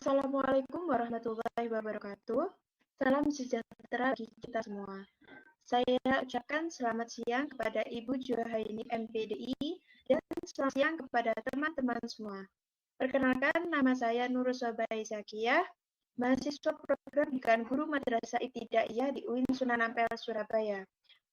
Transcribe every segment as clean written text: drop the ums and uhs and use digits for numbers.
Assalamualaikum warahmatullahi wabarakatuh. Salam sejahtera bagi kita semua. Saya ucapkan selamat siang kepada Ibu Juhaini MPDI dan selamat siang kepada teman-teman semua. Perkenalkan, nama saya Nurul Sobai Zakiyah, mahasiswa program Dekan Guru Madrasah Ibtidaiyah di UIN Sunan Ampel, Surabaya.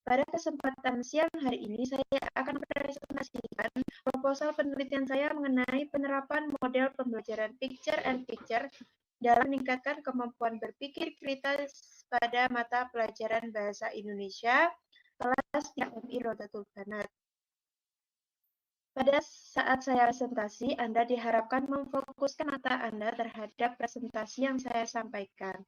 Pada kesempatan siang hari ini, saya akan mempresentasikan proposal penelitian saya mengenai penerapan model pembelajaran picture and picture dalam meningkatkan kemampuan berpikir kritis pada mata pelajaran Bahasa Indonesia kelas MI Rodatul Banat. Pada saat saya presentasi, Anda diharapkan memfokuskan mata Anda terhadap presentasi yang saya sampaikan.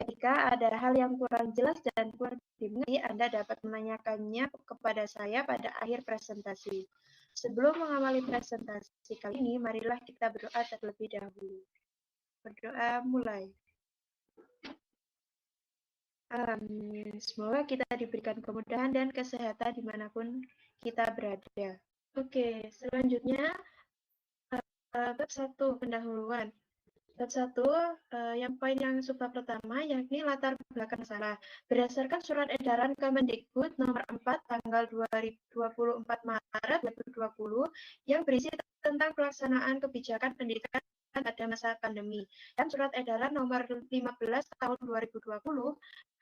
Ketika ada hal yang kurang jelas dan kurang dimengerti, Anda dapat menanyakannya kepada saya pada akhir presentasi. Sebelum mengawali presentasi kali ini, marilah kita berdoa terlebih dahulu. Berdoa mulai. Amin. Semoga kita diberikan kemudahan dan kesehatan dimanapun kita berada. Oke, selanjutnya bab 1 pendahuluan. Bab 1, yang poin yang subbab pertama, yakni latar belakang masalah. Berdasarkan surat edaran Kemendikbud nomor 4 tanggal 24 Maret 2020 yang berisi tentang pelaksanaan kebijakan pendidikan pada masa pandemi, dan surat edaran nomor 15 tahun 2020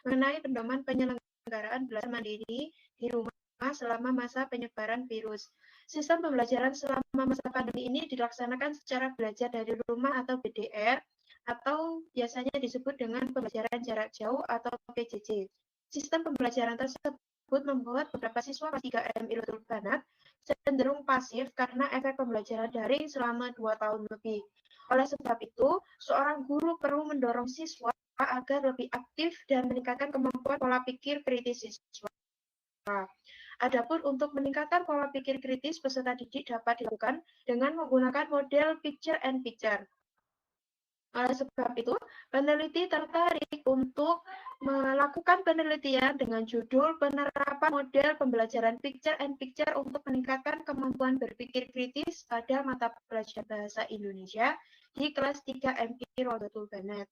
mengenai pedoman penyelenggaraan belajar mandiri di rumah selama masa penyebaran virus. Sistem pembelajaran selama masa pandemi ini dilaksanakan secara belajar dari rumah atau BDR, atau biasanya disebut dengan pembelajaran jarak jauh atau PJJ. Sistem pembelajaran tersebut membuat beberapa siswa kelas 3 MI Rodatul Banat cenderung pasif karena efek pembelajaran daring selama 2 tahun lebih. Oleh sebab itu, seorang guru perlu mendorong siswa agar lebih aktif dan meningkatkan kemampuan pola pikir kritis siswa. Adapun untuk meningkatkan pola pikir kritis, peserta didik dapat dilakukan dengan menggunakan model picture and picture. Oleh sebab itu, peneliti tertarik untuk melakukan penelitian dengan judul penerapan model pembelajaran picture and picture untuk meningkatkan kemampuan berpikir kritis pada mata pelajaran Bahasa Indonesia di kelas 3 MI Rodatul Banat.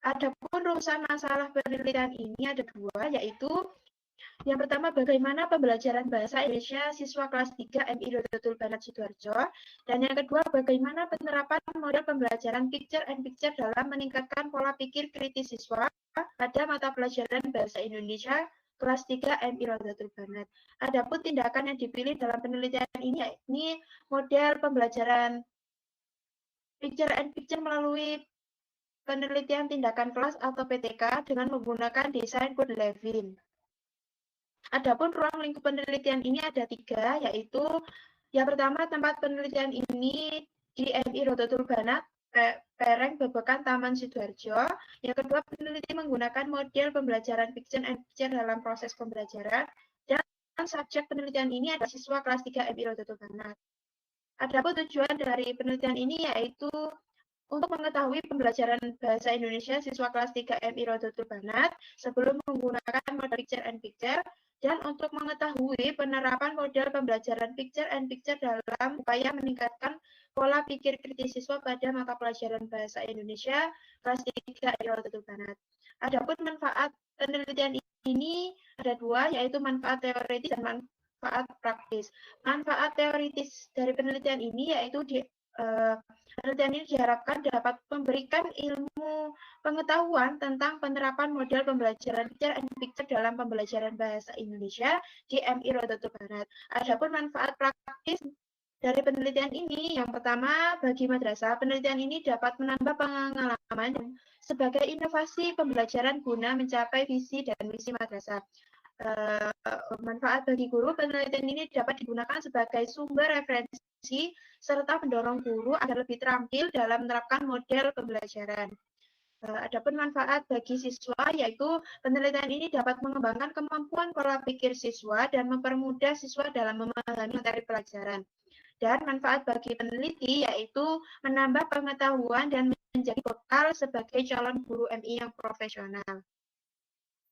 Adapun rumusan masalah penelitian ini ada dua, yaitu yang pertama, bagaimana pembelajaran bahasa Indonesia siswa kelas 3 MI Rodatul Banat Sidoarjo, dan yang kedua, bagaimana penerapan model pembelajaran picture and picture dalam meningkatkan pola pikir kritis siswa pada mata pelajaran bahasa Indonesia kelas 3 MI Rodatul Banat. Adapun tindakan yang dipilih dalam penelitian ini yakni model pembelajaran picture and picture melalui penelitian tindakan kelas atau PTK dengan menggunakan desain Goodlevin. Adapun ruang lingkup penelitian ini ada 3, yaitu yang pertama tempat penelitian ini di MI Rodatul Banat, Pereng, Babakan, Taman Sidoarjo. Yang kedua, peneliti menggunakan model pembelajaran picture and picture dalam proses pembelajaran, dan subjek penelitian ini adalah siswa kelas 3 MI Rodatul Banat. Adapun tujuan dari penelitian ini yaitu untuk mengetahui pembelajaran bahasa Indonesia siswa kelas 3 MI Rodatul Banat sebelum menggunakan model picture and picture, dan untuk mengetahui penerapan model pembelajaran picture and picture dalam upaya meningkatkan pola pikir kritis siswa pada mata pelajaran bahasa Indonesia kelas 3 MI Rodatul Banat. Adapun manfaat penelitian ini ada 2, yaitu manfaat teoritis dan manfaat praktis. Manfaat teoritis dari penelitian ini yaitu penelitian ini diharapkan dapat memberikan ilmu pengetahuan tentang penerapan model pembelajaran picture and picture dalam pembelajaran bahasa Indonesia di MI Rodatul Banat. Adapun manfaat praktis dari penelitian ini, yang pertama, bagi madrasah, penelitian ini dapat menambah pengalaman sebagai inovasi pembelajaran guna mencapai visi dan misi madrasah. Manfaat bagi guru, penelitian ini dapat digunakan sebagai sumber referensi serta mendorong guru agar lebih terampil dalam menerapkan model pembelajaran. Adapun manfaat bagi siswa, yaitu penelitian ini dapat mengembangkan kemampuan pola pikir siswa dan mempermudah siswa dalam memahami materi pelajaran. Dan manfaat bagi peneliti yaitu menambah pengetahuan dan menjadi bekal sebagai calon guru MI yang profesional.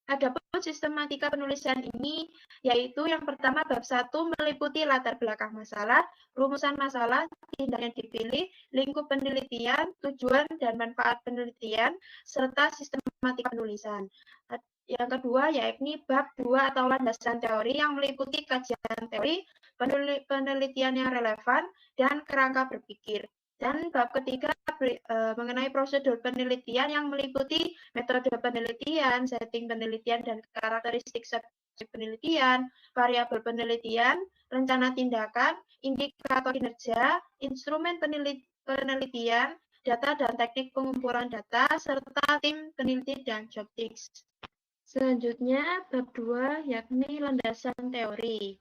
Adapun sistematika penulisan ini yaitu yang pertama bab 1 meliputi latar belakang masalah, rumusan masalah, tindak yang dipilih, lingkup penelitian, tujuan dan manfaat penelitian, serta sistematika penulisan. Yang kedua yakni bab 2 atau landasan teori yang meliputi kajian teori, penelitian yang relevan, dan kerangka berpikir. Dan bab ketiga mengenai prosedur penelitian yang meliputi metode penelitian, setting penelitian, dan karakteristik subjek penelitian, variabel penelitian, rencana tindakan, indikator kinerja, instrumen penelitian, data dan teknik pengumpulan data, serta tim peneliti dan job tips. Selanjutnya, bab 2 yakni landasan teori.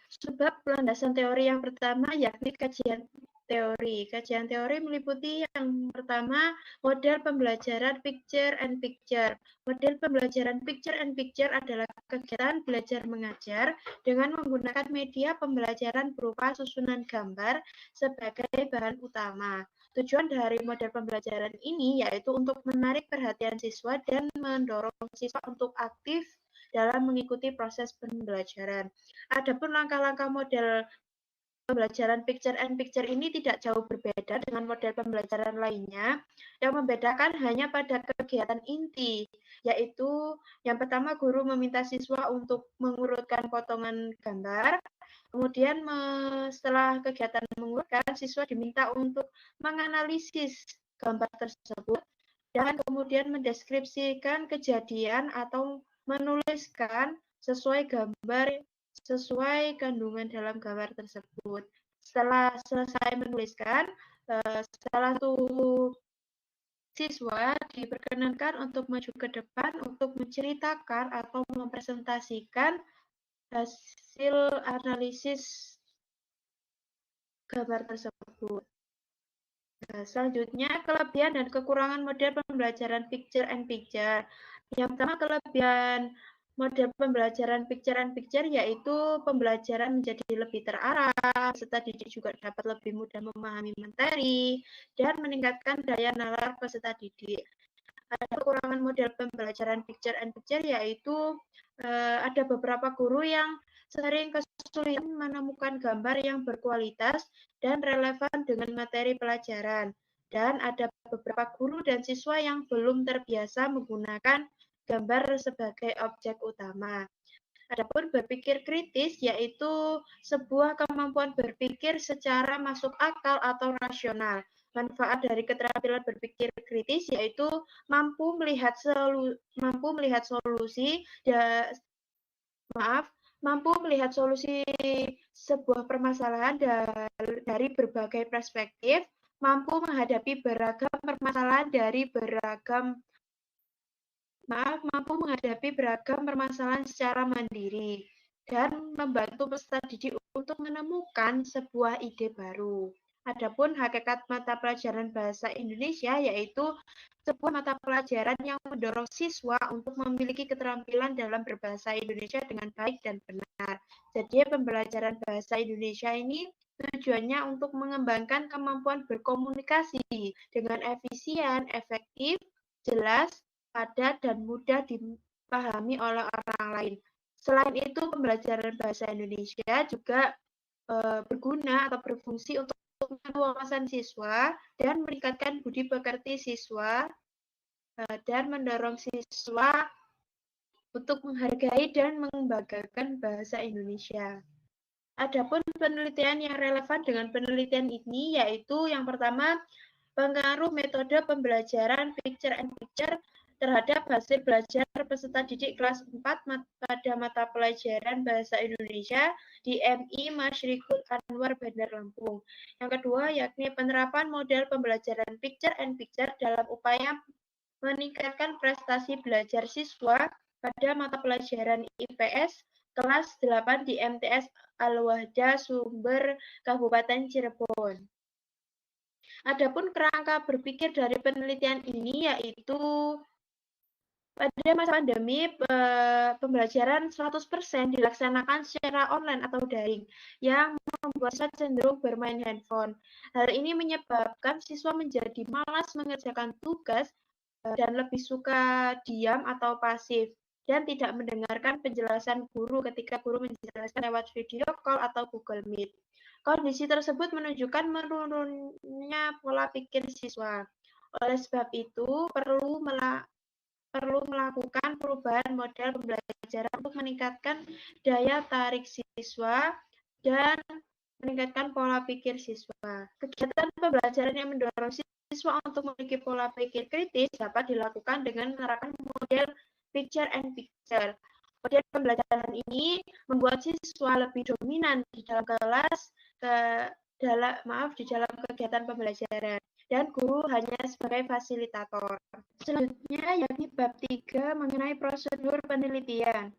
Sebab landasan teori yang pertama yakni kajian teori. Kajian teori meliputi yang pertama model pembelajaran picture and picture. Model pembelajaran picture and picture adalah kegiatan belajar mengajar dengan menggunakan media pembelajaran berupa susunan gambar sebagai bahan utama. Tujuan dari model pembelajaran ini yaitu untuk menarik perhatian siswa dan mendorong siswa untuk aktif dalam mengikuti proses pembelajaran. Adapun langkah-langkah model pembelajaran picture and picture ini tidak jauh berbeda dengan model pembelajaran lainnya. Yang membedakan hanya pada kegiatan inti, yaitu yang pertama guru meminta siswa untuk mengurutkan potongan gambar. Kemudian setelah kegiatan mengurutkan, siswa diminta untuk menganalisis gambar tersebut dan kemudian mendeskripsikan kejadian atau menuliskan sesuai kandungan dalam gambar tersebut. Setelah selesai menuliskan, salah satu siswa diperkenankan untuk maju ke depan untuk menceritakan atau mempresentasikan hasil analisis gambar tersebut. Nah, selanjutnya, kelebihan dan kekurangan model pembelajaran picture and picture. Yang pertama, kelebihan model pembelajaran picture and picture yaitu pembelajaran menjadi lebih terarah, peserta didik juga dapat lebih mudah memahami materi, dan meningkatkan daya nalar peserta didik. Ada kekurangan model pembelajaran picture and picture yaitu ada beberapa guru yang sering kesulitan menemukan gambar yang berkualitas dan relevan dengan materi pelajaran. Dan ada beberapa guru dan siswa yang belum terbiasa menggunakan gambar sebagai objek utama. Adapun berpikir kritis yaitu sebuah kemampuan berpikir secara masuk akal atau rasional. Manfaat dari keterampilan berpikir kritis yaitu mampu melihat solusi sebuah permasalahan dari berbagai perspektif, mampu menghadapi beragam permasalahan secara mandiri, dan membantu peserta didik untuk menemukan sebuah ide baru. Adapun hakikat mata pelajaran bahasa Indonesia yaitu sebuah mata pelajaran yang mendorong siswa untuk memiliki keterampilan dalam berbahasa Indonesia dengan baik dan benar. Jadi pembelajaran bahasa Indonesia ini tujuannya untuk mengembangkan kemampuan berkomunikasi dengan efisien, efektif, jelas, padat, dan mudah dipahami oleh orang lain. Selain itu, pembelajaran bahasa Indonesia juga berguna atau berfungsi untuk wawasan siswa dan meningkatkan budi pekerti siswa dan mendorong siswa untuk menghargai dan membanggakan bahasa Indonesia. Adapun penelitian yang relevan dengan penelitian ini yaitu yang pertama pengaruh metode pembelajaran picture and picture terhadap hasil belajar peserta didik kelas 4 pada mata pelajaran Bahasa Indonesia di MI Masyrikul Anwar Bandar Lampung. Yang kedua, yakni penerapan model pembelajaran picture and picture dalam upaya meningkatkan prestasi belajar siswa pada mata pelajaran IPS kelas 8 di MTS Al-Wahda Sumber Kabupaten Cirebon. Adapun kerangka berpikir dari penelitian ini yaitu pada masa pandemi, pembelajaran 100% dilaksanakan secara online atau daring, yang membuat siswa cenderung bermain handphone. Hal ini menyebabkan siswa menjadi malas mengerjakan tugas dan lebih suka diam atau pasif dan tidak mendengarkan penjelasan guru ketika guru menjelaskan lewat video call atau Google Meet. Kondisi tersebut menunjukkan menurunnya pola pikir siswa. Oleh sebab itu, perlu melakukan perubahan model pembelajaran untuk meningkatkan daya tarik siswa dan meningkatkan pola pikir siswa. Kegiatan pembelajaran yang mendorong siswa untuk memiliki pola pikir kritis dapat dilakukan dengan menerapkan model picture and picture. Model pembelajaran ini membuat siswa lebih dominan di dalam kelas, di dalam kegiatan pembelajaran, dan guru hanya sebagai fasilitator. Selanjutnya yakni bab 3 mengenai prosedur penelitian.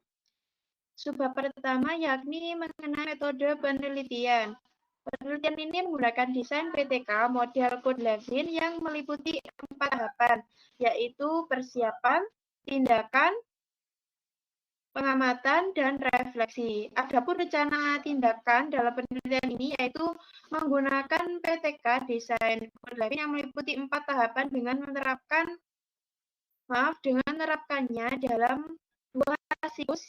Subbab pertama yakni mengenai metode penelitian. Penelitian ini menggunakan desain PTK model Code-Levin yang meliputi 4 tahapan, yaitu persiapan, tindakan, pengamatan, dan refleksi. Adapun rencana tindakan dalam penelitian ini yaitu menggunakan PTK desain Code-Levin yang meliputi 4 tahapan dengan menerapkannya dalam 2 siklus,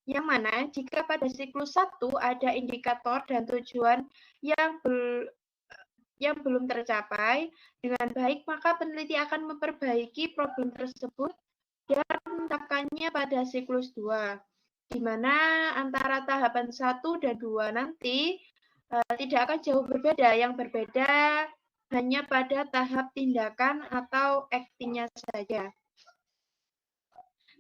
yang mana jika pada siklus 1 ada indikator dan tujuan yang belum tercapai dengan baik, maka peneliti akan memperbaiki problem tersebut dan menetapkannya pada siklus 2, di mana antara tahapan 1 dan 2 nanti tidak akan jauh berbeda. Yang berbeda hanya pada tahap tindakan atau acting-nya saja.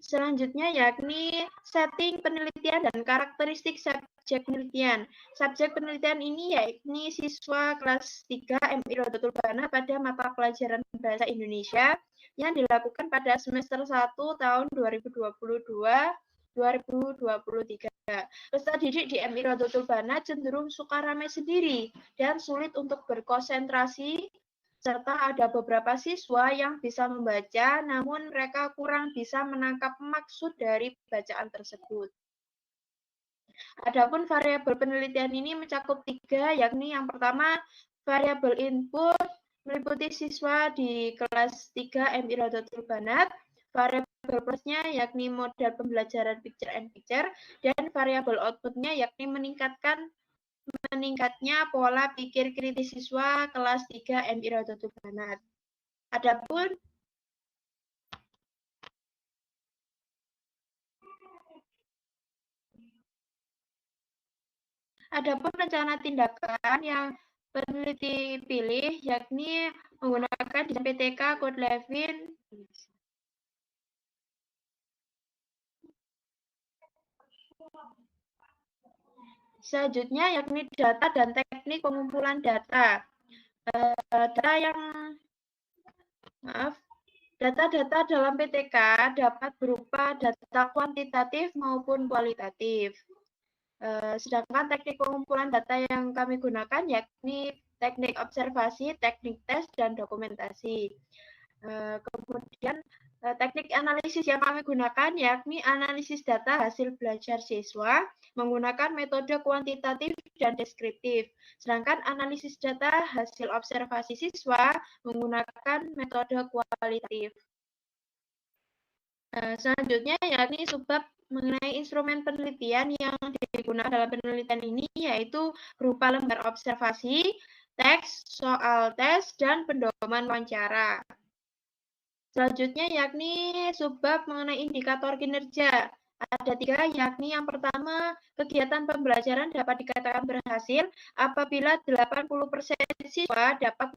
Selanjutnya yakni setting penelitian dan karakteristik subjek penelitian. Subjek penelitian ini yakni siswa kelas 3 MI Rodotul Bana pada mata pelajaran Bahasa Indonesia yang dilakukan pada semester 1 tahun 2022-2023. Peserta didik di MI Rodotul Bana cenderung suka ramai sendiri dan sulit untuk berkonsentrasi, serta ada beberapa siswa yang bisa membaca, namun mereka kurang bisa menangkap maksud dari bacaan tersebut. Adapun variabel penelitian ini mencakup 3, yakni yang pertama variabel input meliputi siswa di kelas 3 MI Rodotul Banat, variabel plusnya yakni model pembelajaran picture and picture, dan variabel outputnya yakni meningkatnya pola pikir kritis siswa kelas 3 MI Rodotul Banat. Adapun rencana tindakan yang peneliti pilih yakni menggunakan desain PTK Code-Levin. Selanjutnya yakni data dan teknik pengumpulan data. Data dalam PTK dapat berupa data kuantitatif maupun kualitatif. Sedangkan teknik pengumpulan data yang kami gunakan yakni teknik observasi, teknik tes, dan dokumentasi. Kemudian teknik analisis yang kami gunakan yakni analisis data hasil belajar siswa menggunakan metode kuantitatif dan deskriptif. Sedangkan analisis data hasil observasi siswa menggunakan metode kualitatif. Selanjutnya yakni subbab mengenai instrumen penelitian yang digunakan dalam penelitian ini yaitu berupa lembar observasi, teks, soal tes, dan pedoman wawancara. Selanjutnya yakni subbab mengenai indikator kinerja. Ada 3, yakni yang pertama, kegiatan pembelajaran dapat dikatakan berhasil apabila 80% siswa dapat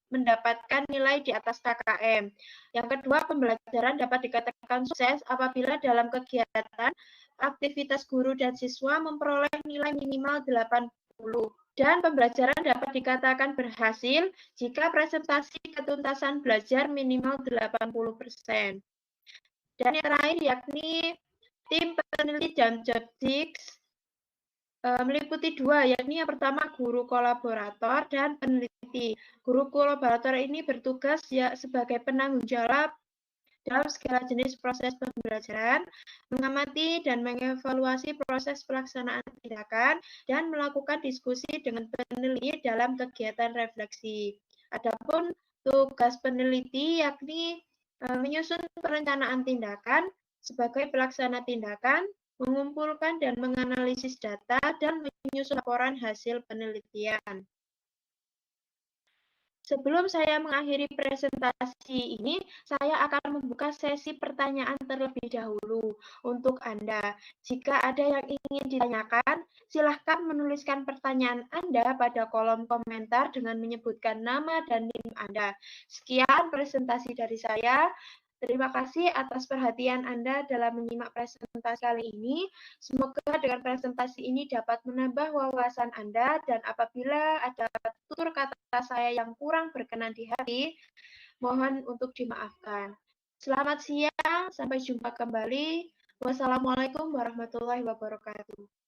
mendapatkan nilai di atas KKM. Yang kedua, pembelajaran dapat dikatakan sukses apabila dalam kegiatan aktivitas guru dan siswa memperoleh nilai minimal 80. Dan pembelajaran dapat dikatakan berhasil jika presentasi ketuntasan belajar minimal 80%. Dan yang terakhir yakni tim peneliti dan Jobdix meliputi 2, yakni yang pertama guru kolaborator dan peneliti. Guru kolaborator ini bertugas sebagai penanggung jawab dalam segala jenis proses pembelajaran, mengamati dan mengevaluasi proses pelaksanaan tindakan, dan melakukan diskusi dengan peneliti dalam kegiatan refleksi. Adapun tugas peneliti yakni Menyusun perencanaan tindakan sebagai pelaksana tindakan, mengumpulkan dan menganalisis data, dan menyusun laporan hasil penelitian. Sebelum saya mengakhiri presentasi ini, saya akan membuka sesi pertanyaan terlebih dahulu untuk Anda. Jika ada yang ingin ditanyakan, silahkan menuliskan pertanyaan Anda pada kolom komentar dengan menyebutkan nama dan NIM Anda. Sekian presentasi dari saya. Terima kasih atas perhatian Anda dalam menyimak presentasi kali ini. Semoga dengan presentasi ini dapat menambah wawasan Anda, dan apabila ada tutur kata saya yang kurang berkenan di hati, mohon untuk dimaafkan. Selamat siang, sampai jumpa kembali. Wassalamualaikum warahmatullahi wabarakatuh.